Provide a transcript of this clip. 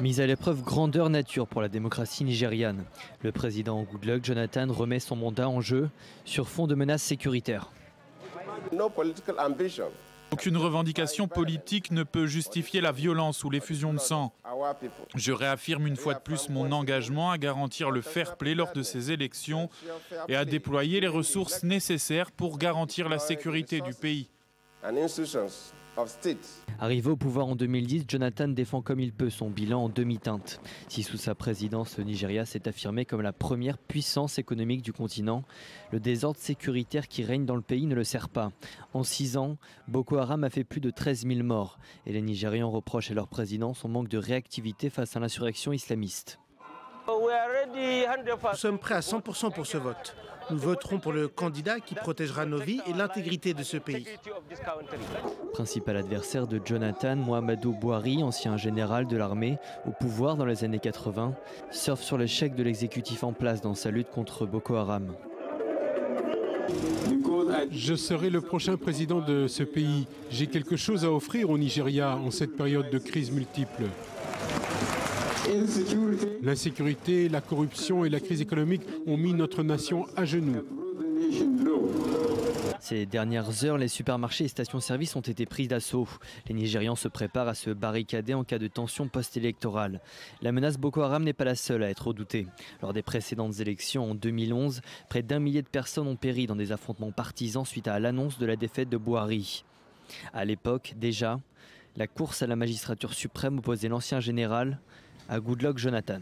Mise à l'épreuve grandeur nature pour la démocratie nigériane. Le président Goodluck Jonathan remet son mandat en jeu sur fond de menaces sécuritaires. Aucune revendication politique ne peut justifier la violence ou l'effusion de sang. Je réaffirme une fois de plus mon engagement à garantir le fair-play lors de ces élections et à déployer les ressources nécessaires pour garantir la sécurité du pays. Arrivé au pouvoir en 2010, Jonathan défend comme il peut son bilan en demi-teinte. Si sous sa présidence, le Nigeria s'est affirmé comme la première puissance économique du continent, le désordre sécuritaire qui règne dans le pays ne le sert pas. En 6 ans, Boko Haram a fait plus de 13 000 morts et les Nigérians reprochent à leur président son manque de réactivité face à l'insurrection islamiste. Nous sommes prêts à 100% pour ce vote. Nous voterons pour le candidat qui protégera nos vies et l'intégrité de ce pays. Principal adversaire de Jonathan, Muhammadu Buhari, ancien général de l'armée, au pouvoir dans les années 80, surfe sur l'échec de l'exécutif en place dans sa lutte contre Boko Haram. Je serai le prochain président de ce pays. J'ai quelque chose à offrir au Nigeria en cette période de crise multiple. L'insécurité, la corruption et la crise économique ont mis notre nation à genoux. Ces dernières heures, les supermarchés et stations-service ont été pris d'assaut. Les Nigérians se préparent à se barricader en cas de tension post-électorale. La menace Boko Haram n'est pas la seule à être redoutée. Lors des précédentes élections en 2011, près d'1 millier de personnes ont péri dans des affrontements partisans suite à l'annonce de la défaite de Buhari. À l'époque, déjà, la course à la magistrature suprême opposait l'ancien général à Goodluck Jonathan.